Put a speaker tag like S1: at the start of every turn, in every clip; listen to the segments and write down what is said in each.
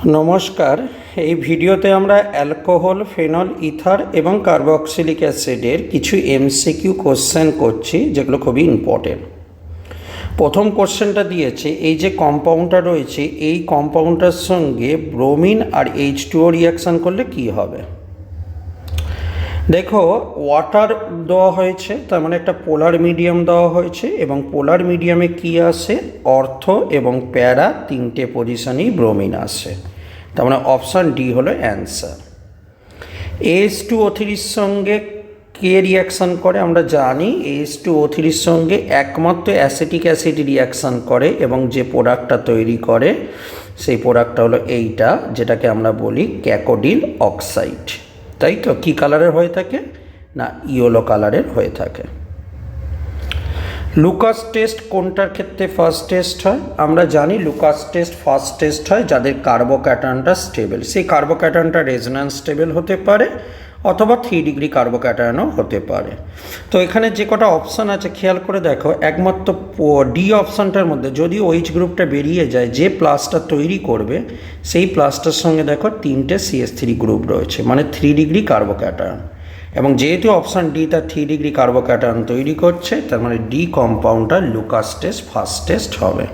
S1: নমস্কার। এই ভিডিওতে আমরা অ্যালকোহল, ফেনল, ইথার এবং কার্বক্সিলিক অ্যাসিডের কিছু এমসিকিউ কোশ্চেন করছি, যেগুলো খুবই ইম্পর্টেন্ট। প্রথম কোশ্চেনটা দিয়েছে, এই যে কম্পাউন্ডটা রয়েছে, এই কম্পাউন্ডটার সঙ্গে ব্রোমিন আর H2O রিয়াকশান করলে কি হবে। দেখো, ওয়াটার দেওয়া হয়েছে, তার মানে একটা পোলার মিডিয়াম দেওয়া হয়েছে, এবং পোলার মিডিয়ামে কি আসে, অর্থ এবং প্যারা তিনটে পজিশনেই ব্রোমিন আসে। তার মানে অপশান ডি হলো অ্যান্সার। H2O3 সঙ্গে কে রিয়াকশান করে আমরা জানি, H2O3 সঙ্গে একমাত্র অ্যাসিটিক অ্যাসিড রিয়াকশান করে, এবং যে প্রোডাক্টটা তৈরি করে সেই প্রোডাক্টটা হলো এইটা, যেটাকে আমরা বলি ক্যাকোডিল অক্সাইড। তাই তো? কী কালারের হয়ে থাকে না, ইয়েলো কালারের হয়ে থাকে। লুকাস টেস্ট কোনটার ক্ষেত্রে ফার্স্ট টেস্ট হয়? আমরা জানি লুকাস টেস্ট ফার্স্ট টেস্ট হয় যাদের কার্বোক্যাটায়নটা স্টেবল। সেই কার্বোক্যাটায়নটা রেজোন্যান্স স্টেবল হতে পারে, অথবা 3 ডিগ্রি কার্বোক্যাটায়নও হতে পারে। তো এখানে যে কটা অপশান আছে খেয়াল করে দেখো, একমাত্র ডি অপশানটার মধ্যে যদি OH গ্রুপটা বেরিয়ে যায়, যে প্লাসটা তৈরি করবে সেই প্লাসটার সঙ্গে দেখো 3টে CH3 গ্রুপ রয়েছে, মানে 3 ডিগ্রি কার্বোক্যাটায়ন। এবং যেহেতু অপশান ডি তার 3 ডিগ্রি কার্বোক্যাটায়ন তৈরি করছে, তার মানে ডি কম্পাউন্ডটা লুকাস টেস্ট ফার্স্ট টেস্ট হবে।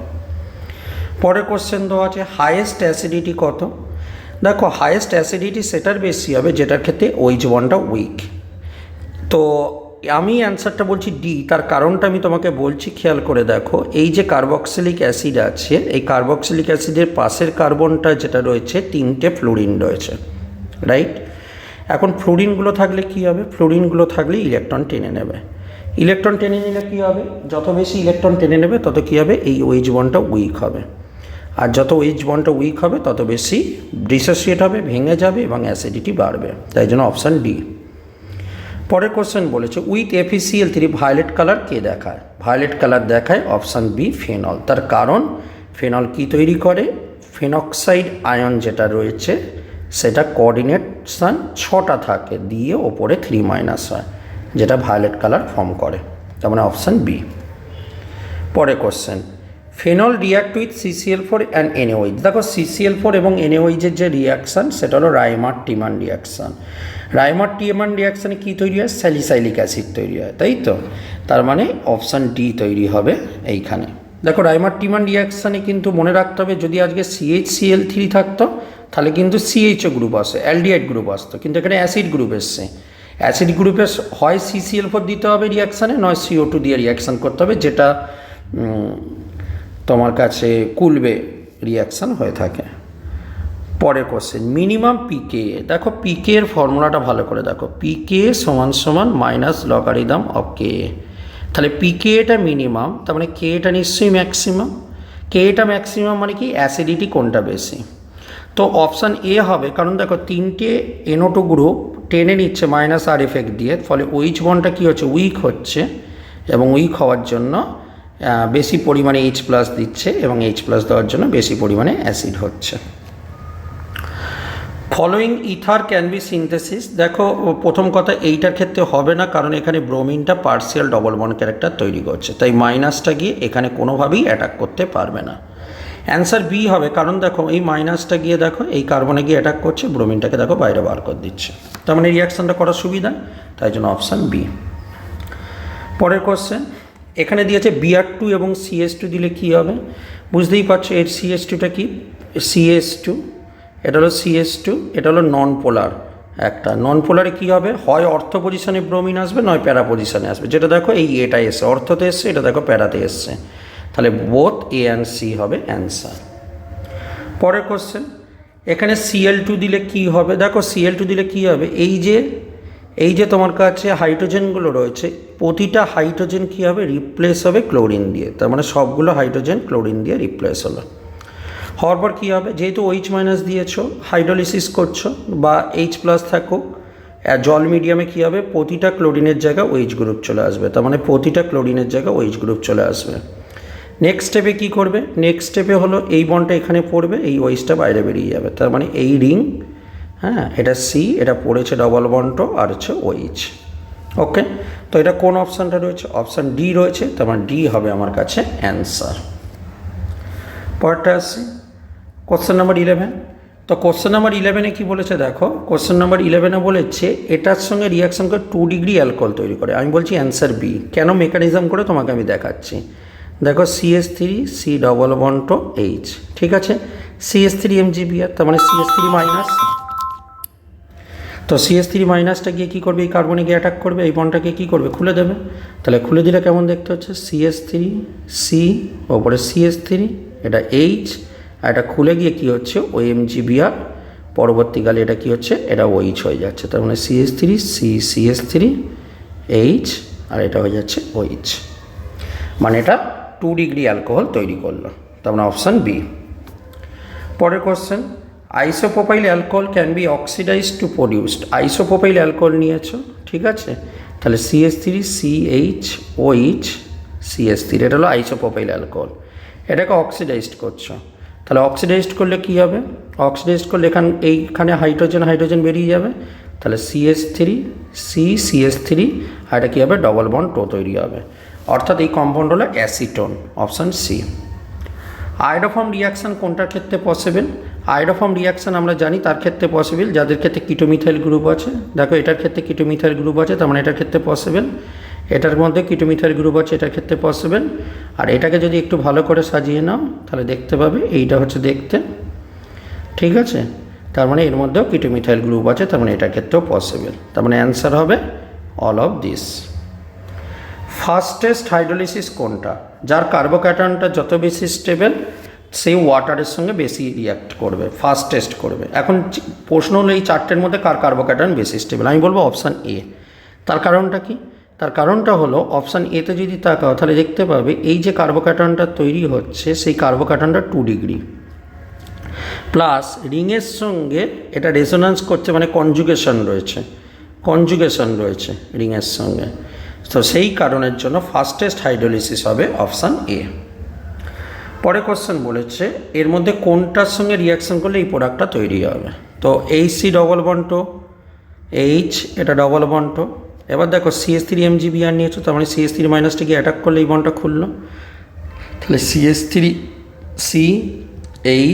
S1: পরের কোশ্চেন দেওয়া আছে, হাইয়েস্ট অ্যাসিডিটি কত? দেখো, হাইয়েস্ট অ্যাসিডিটি সেটার বেশি হবে যেটার ক্ষেত্রে OH বন্ডটা উইক। তো আমি অ্যান্সারটা বলছি ডি। তার কারণটা আমি তোমাকে বলছি, খেয়াল করে দেখো। এই যে কার্বক্সিলিক অ্যাসিড আছে, এই কার্বক্সিলিক অ্যাসিডের পাশের কার্বনটা যেটা রয়েছে, 3টে ফ্লোরিন রয়েছে, রাইট? এখন ফ্লোরিনগুলো থাকলে কি হবে? ফ্লোরিনগুলো থাকলে ইলেকট্রন টেনে নেবে। ইলেকট্রন টেনে নিলে কী হবে? যত বেশি ইলেকট্রন টেনে নেবে তত কী হবে? এই OH বন্ডটা উইক হবে। আর যত OH বন্ডটা উইক হবে তত বেশি ডিসোসিয়েট হবে, ভেঙে যাবে এবং অ্যাসিডিটি বাড়বে। তাই জন্য অপশান ডি। পরের কোশ্চেন বলেছে, উইথ FeCl3 ভায়োলেট কালার কে দেখায়? ভায়োলেট কালার দেখায় অপশান বি, ফেনল। তার কারণ, ফেনল কি তৈরি করে? ফেনক্সাইড আয়ন যেটা রয়েছে সেটা কোঅর্ডিনেশন 6টা থাকে, দিয়ে ওপরে 3- হয়, যেটা ভায়োলেট কালার ফর্ম করে। তার মানে অপশান বি। পরে question, phenol react with CCl4 and NaOH। দেখো, CCl4 এবং NaOH-এর যে রিয়াকশান সেটা হলো রাইমার-টিমান রিয়াকশান। রাইমার-টিমান রিয়াকশানে কী তৈরি হয়? স্যালিসাইলিক অ্যাসিড তৈরি হয়, তাই তো? তার মানে অপশান ডি তৈরি হবে এইখানে। দেখো, রাইমার-টিমান রিয়াকশানে কিন্তু মনে রাখতে হবে, যদি আজকে CHCl3 থাকতো তাহলে কিন্তু CHO গ্রুপ আসে, অ্যালডিহাইড গ্রুপ আসতো, কিন্তু এখানে অ্যাসিড গ্রুপ এসছে। অ্যাসিড গ্রুপে হয় CCl4 দিতে হবে রিয়াকশানে, নয় CO2 দিয়ে রিয়াকশান করতে হবে, যেটা তোমার কাছে কুলবে রিয়াকশান হয়ে থাকে। পরের কোশ্চেন, মিনিমাম পিকে। দেখো, পিকে এর ফর্মুলাটা ভালো করে দেখো, পিকে সমান সমান মাইনাস লগারিদম অফ কে। তাহলে পিকে এটা মিনিমাম, তার মানে কে এটা নিশ্চয়ই ম্যাক্সিমাম। কে এটা ম্যাক্সিমাম মানে কি? অ্যাসিডিটি কোনটা বেশি? তো অপশান এ হবে, কারণ দেখো 3টে NO2 গ্রুপ টেনে নিচ্ছে -R এফেক্ট দিয়ে, ফলে OH বন্ডটা কী হচ্ছে? উইক হচ্ছে, এবং উইক হওয়ার জন্য বেশি পরিমাণে H+ দিচ্ছে, এবং H+ দেওয়ার জন্য বেশি পরিমাণে অ্যাসিড হচ্ছে। Following ether can be synthesis. দেখো, প্রথম কথা এইটার ক্ষেত্রে হবে না, কারণ এখানে ব্রোমিনটা পার্সিয়াল ডবল বন্ড ক্যারেক্টার তৈরি করছে, তাই মাইনাসটা গিয়ে এখানে কোনোভাবেই অ্যাটাক করতে পারবে না। অ্যান্সার বি হবে, কারণ দেখো এই মাইনাসটা গিয়ে দেখো এই কার্বনে গিয়ে অ্যাটাক করছে, ব্রোমিনটাকে দেখো বাইরে বার করে দিচ্ছে, তার মানে রিয়াকশানটা করার সুবিধা, তাই জন্য অপশান বি। পরের কোশ্চেন, এখানে দিয়েছে Br2 এবং CH2 দিলে কি হবে? বুঝতেই পারছো এর CH2টা কি? CH2, এটা হলো CH2, এটা হলো নন পোলার। একটা নন পোলারে কী হবে? হয় অর্থ পজিশনে ব্রোমিন আসবে, নয় প্যারা পজিশনে আসবে, যেটা দেখো এই এটা এসছে, অর্থতে এসছে, এটা দেখো প্যারাতে এসছে, তাহলে বোথ A অ্যান্ড C হবে অ্যান্সার। পরের কোশ্চেন, এখানে Cl2 দিলে কি হবে? দেখো, Cl2 দিলে কি হবে? এই যে তোমার কাছে হাইড্রোজেনগুলো রয়েছে, প্রতিটা হাইড্রোজেন কী হবে? রিপ্লেস হবে ক্লোরিন দিয়ে, তার মানে সবগুলো হাইড্রোজেন ক্লোরিন দিয়ে রিপ্লেস হলো। হওয়ার পর কী হবে? যেহেতু OH- দিয়েছো, হাইড্রোলিসিস করছো, বা H+ থাকুক, জল মিডিয়ামে কী হবে? প্রতিটা ক্লোরিনের জায়গায় OH গ্রুপ চলে আসবে, তার মানে প্রতিটা ক্লোরিনের জায়গায় OH গ্রুপ চলে আসবে। নেক্সট স্টেপে কী করবে? নেক্সট স্টেপে হলো এই বন্ডটা এখানে পড়বে, এই OH-টা বাইরে বেরিয়ে যাবে, তার মানে এই রিং, হ্যাঁ, এটা C, এটা পড়েছে ডবল বন্ড আর হচ্ছে OH। ওকে, তো এটা কোন অপশানটা রয়েছে? অপশান ডি রয়েছে, তার মানে ডি হবে আমার কাছে অ্যান্সার। পরেরটা আসছে কোশ্চেন নাম্বার 11, তো কোশ্চেন নাম্বার 11-এ কী বলেছে দেখো, কোশ্চেন নাম্বার 11-এ বলেছে এটার সঙ্গে রিয়াকশন করে 2 ডিগ্রি অ্যালকোহল তৈরি করে। আমি বলছি অ্যান্সার বি। কেন মেকানিজম করে তোমাকে আমি দেখাচ্ছি। দেখো CH3 C double bond to H, ঠিক আছে, CH3 MgBr, তার মানে CH3 মাইনাস। তো CH3 মাইনাসটা গিয়ে কী করবে, এই কার্বনে গিয়ে অ্যাটাক করবে, এই বন্ডটাকে কী করবে, খুলে দেবে। তাহলে খুলে দিলে কেমন দেখতে হচ্ছে, CH3 C ওপরে CH3, এটা H, আর এটা খুলে গিয়ে কী হচ্ছে OMgBr, পরবর্তীকালে এটা কী হচ্ছে, এটা OH হয়ে যাচ্ছে। তার মানে CH3 C CH3 H, আর এটা হয়ে যাচ্ছে OH, মানে এটা 2 ডিগ্রি অ্যালকোহল তৈরি করলো। তার মানে অপশান বি। পরের question, isopropyl alcohol can be oxidized to produced. Isopropyl alcohol নিয়েছো, ঠিক আছে, তাহলে CH3 CH OH CH3, এটা হলো আইসোপ্রোপাইল অ্যালকোহল। এটাকে অক্সিডাইজড করছো, তাহলে অক্সিডাইজড করলে কী হবে, অক্সিডাইজড করলে এইখানে হাইড্রোজেন হাইড্রোজেন বেরিয়ে যাবে, তাহলে CH3 C CH3, আর এটা কী হবে, ডবল বন্ড টো তৈরি হবে, অর্থাৎ এই কম্পাউন্ড হলো acetone, option C. Iodoform reaction কোনটার ক্ষেত্রে পসিবল, আয়োডোফর্ম রিয়াকশান আমরা জানি তার ক্ষেত্রে পসিবল যাদের ক্ষেত্রে কিটোমিথাইল গ্রুপ আছে। দেখো এটার ক্ষেত্রে কিটোমিথাইল গ্রুপ আছে, তার মানে এটার ক্ষেত্রে পসিবল। এটার মধ্যে কিটোমিথাইল গ্রুপ আছে, এটার ক্ষেত্রে পসিবল। আর এটাকে যদি একটু ভালো করে সাজিয়ে নাও তাহলে দেখতে পাবে এইটা হচ্ছে দেখতে, ঠিক আছে, তার মানে এর মধ্যেও কিটোমিথাইল গ্রুপ আছে, তার মানে এটার ক্ষেত্রেও পসিবল। তার মানে অ্যান্সার হবে all of this. Fastest hydrolysis কোনটা, যার কার্বোক্যাটায়নটা যত বেশি স্টেবল সেই ওয়াটারের সঙ্গে বেশি রিয়াক্ট করবে, ফাস্টেস্ট করবে। এখন প্রশ্ন হলো এই চারটের মধ্যে কার কার্বোক্যাটায়ন বেশি স্টেবল, আমি বলবো অপশান এ। তার কারণটা কি, তার কারণটা হলো অপশান এতে যদি তাকাও তাহলে দেখতে পাবে এই যে কার্বোক্যাটায়নটা তৈরি হচ্ছে সেই কার্বোক্যাটায়নটা 2 ডিগ্রি প্লাস রিংয়ের সঙ্গে এটা রেজোন্যান্স করছে, মানে কনজুগেশন রয়েছে রিংয়ের সঙ্গে। তো সেই কারণের জন্য ফাস্টেস্ট হাইড্রোলিসিস হবে অপশান এ। পরে কোশ্চেন বলেছে এর মধ্যে কোনটার সঙ্গে রিয়াকশন করলে এই প্রোডাক্টটা তৈরি হবে। তো HC double bond to H, এটা ডবল বন্ড টু। এবার দেখো CH3 MgBr নিয়েছো, তার মানে CH3 মাইনাসটাকে অ্যাটাক করলে এই বন্ডটা খুললো, তাহলে CH3 C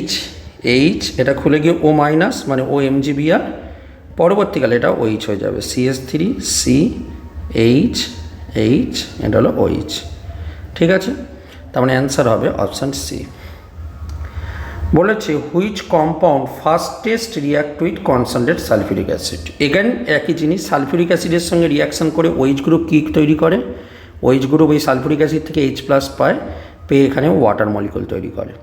S1: H H, এটা খুলে গিয়ে O মাইনাস মানে OMgBr, পরবর্তীকালে এটা OH হয়ে যাবে, CH3 C H H, এটা হলো OH, ঠিক আছে। তার মানে অ্যান্সার হবে অপশান সি। বলেছে which compound fastest react with concentrate sulphuric acid. এখানে একই জিনিস, সালফিউরিক অ্যাসিডের সঙ্গে রিয়াকশন করে OH গ্রুপ কী তৈরি করে, OH গ্রুপ এই সালফিউরিক অ্যাসিড থেকে H+ পায়, পেয়ে এখানে ওয়াটার মলিকুল তৈরি করে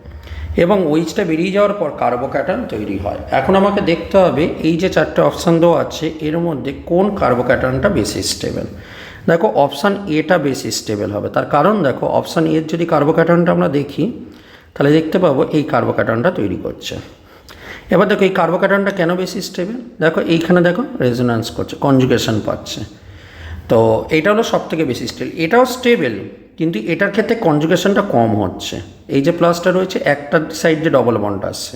S1: এবং OHটা বেরিয়ে যাওয়ার পর কার্বোক্যাটায়ন তৈরি হয়। এখন আমাকে দেখতে হবে এই যে চারটে অপশান দেওয়া আছে এর মধ্যে কোন কার্বোক্যাটায়নটা বেশি স্টেবল। দেখো অপশান এটা বেশি স্টেবল হবে, তার কারণ দেখো অপশান এর যদি কার্বোক্যাটায়নটা আমরা দেখি তাহলে দেখতে পাবো এই কার্বোক্যাটায়নটা তৈরি করছে। এবার দেখো এই কার্বোক্যাটায়নটা কেন বেশি স্টেবল, দেখো এইখানে দেখো রেজোন্যান্স করছে, কনজুগেশন পাচ্ছে, তো এটা হলো সব থেকে বেশি স্টেবল। এটাও স্টেবল কিন্তু এটার ক্ষেত্রে কনজুগেশনটা কম হচ্ছে, এই যে প্লাসটা রয়েছে একটা সাইড যে ডবল বন্ড আসছে,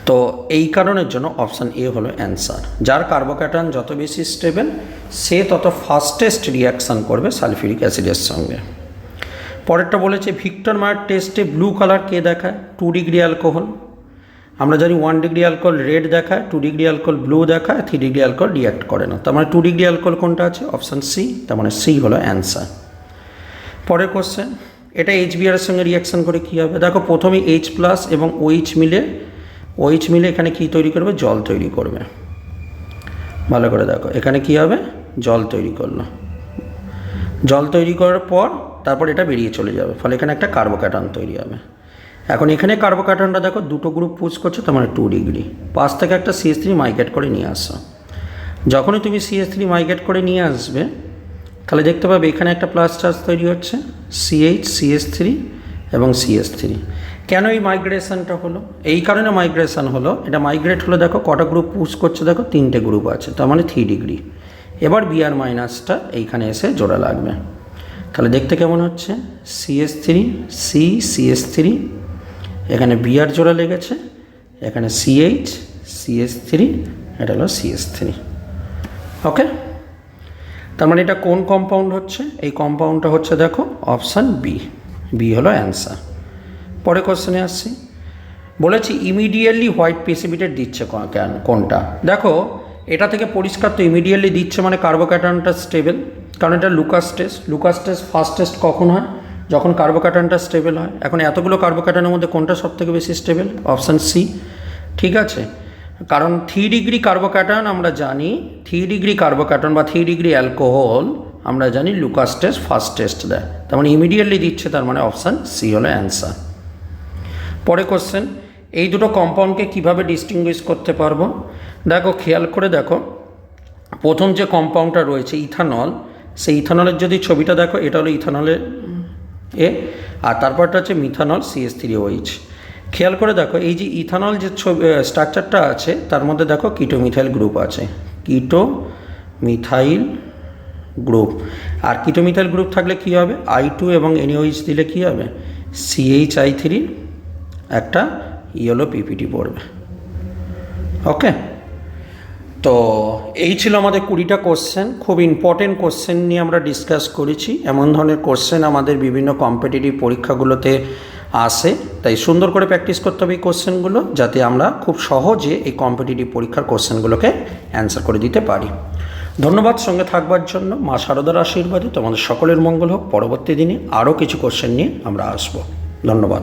S1: তো এই কারণের জন্য অপশান এ হলো অ্যান্সার। যার কার্বোক্যাটায়ন যত বেশি স্টেবল সে তত ফাস্টেস্ট রিয়াকশান করবে সালফিউরিক অ্যাসিডের সঙ্গে। পরেরটা বলেছে ভিক্টর মায়ার টেস্টে ব্লু কালার কে দেখায়, 2 ডিগ্রি অ্যালকোহল। আমরা জানি 1 ডিগ্রি অ্যালকোহল রেড দেখায়, 2 ডিগ্রি অ্যালকোহল ব্লু দেখায়, 3 ডিগ্রি অ্যালকোহল রিয়াক্ট করে না, তার মানে 2 ডিগ্রি অ্যালকোহল কোনটা আছে, অপশান সি, তার মানে সি হলো অ্যান্সার। পরের কোশ্চেন, এটা HBr এর সঙ্গে রিয়াকশান করে কী হবে, দেখো প্রথমে H+ এবং OH মিলে এখানে কি তৈরি করবে, জল তৈরি করবে। ভালো করে দেখো এখানে কি হবে, জল তৈরি করলো, জল তৈরি করার পর তারপর এটা বেরিয়ে চলে যাবে, ফলে এখানে একটা কার্বোক্যাটায়ন তৈরি হবে। এখন এখানে কার্বোক্যাটায়নটা দেখো দুটো গ্রুপ পুশ করছে, তার মানে 2 ডিগ্রি, পাশ থেকে একটা CH3 মাইগ্রেট করে নিয়ে আসো। যখনই তুমি CH3 মাইগ্রেট করে নিয়ে আসবে তাহলে দেখতে পাবে এখানে একটা প্লাস চার্জ তৈরি হচ্ছে, CH CH3 এবং CH3। কেন এই মাইগ্রেশনটা হলো, এই কারণে মাইগ্রেশন হলো, এটা মাইগ্রেট হলো, দেখো কটা গ্রুপ পুশ করছে, দেখো 3টে গ্রুপ আছে, তার মানে 3 ডিগ্রি। এবার Br মাইনাসটা এইখানে এসে জোড়া লাগবে, তাহলে দেখতে কেমন হচ্ছে, CH3 C CH3, এখানে Br জোড়া লেগেছে, এখানে CH CH3, এটা হলো CH3, ওকে। তার মানে এটা কোন কম্পাউন্ড হচ্ছে, এই কম্পাউন্ডটা হচ্ছে দেখো অপশান বি, বি হলো অ্যান্সার। পরে কোশ্চেনে আসছি, বলেছি ইমিডিয়েটলি হোয়াইট প্রেসিপিটেট দিচ্ছে কেন কোনটা, দেখো এটা থেকে পরিষ্কার তো ইমিডিয়েটলি দিচ্ছে মানে কার্বোক্যাটায়নটা স্টেবল, কারণ এটা লুকাস টেস্ট ফার্স্ট টেস্ট কখন হয়, যখন কার্বোক্যাটায়নটা স্টেবল হয়। এখন এতগুলো কার্বোক্যাটায়নের মধ্যে কোনটা সবথেকে বেশি স্টেবল, অপশান সি, ঠিক আছে। কারণ 3 ডিগ্রি কার্বোক্যাটায়ন আমরা জানি, 3 ডিগ্রি কার্বোক্যাটায়ন বা 3 ডিগ্রি অ্যালকোহল আমরা জানি লুকাস টেস্ট ফার্স্ট টেস্ট দেয়, তার মানে ইমিডিয়েটলি দিচ্ছে, তার মানে অপশান সি হলো অ্যান্সার। পরে কোশ্চেন, এই দুটো কম্পাউন্ডকে কিভাবে ডিস্টিংগুইশ করতে পারবো, দেখো খেয়াল করে দেখো, প্রথম যে কম্পাউন্ডটা রয়েছে ইথানল, সেই ইথানলের যদি ছবিটা দেখো, এটা হলো ইথানলের এ, আর তারপরটা হচ্ছে মিথানল CH3OH। খেয়াল করে দেখো এই যে ইথানল যে ছবি স্ট্রাকচারটা আছে তার মধ্যে দেখো কিটোমিথাইল গ্রুপ আছে, কিটোমিথাইল গ্রুপ। আর কিটোমিথাইল গ্রুপ থাকলে কী হবে, I2 এবং NaOH দিলে কী হবে, CHI3 একটা ইয়েলো PPT পড়বে। ওকে, তো এই ছিল আমাদের 20টা কোশ্চেন, খুব ইম্পর্টেন্ট কোশ্চেন নিয়ে আমরা ডিসকাস করেছি। এমন ধরনের কোশ্চেন আমাদের বিভিন্ন কম্পিটিটিভ পরীক্ষাগুলোতে আসে, তাই সুন্দর করে প্র্যাকটিস করতে হবে এই কোশ্চেনগুলো, যাতে আমরা খুব সহজে এই কম্পিটিটিভ পরীক্ষার কোশ্চেনগুলোকে অ্যান্সার করে দিতে পারি। ধন্যবাদ সঙ্গে থাকবার জন্য। মা শারদার আশীর্বাদে তোমাদের সকলের মঙ্গল হোক। পরবর্তী দিনে আরও কিছু কোশ্চেন নিয়ে আমরা আসবো। ধন্যবাদ।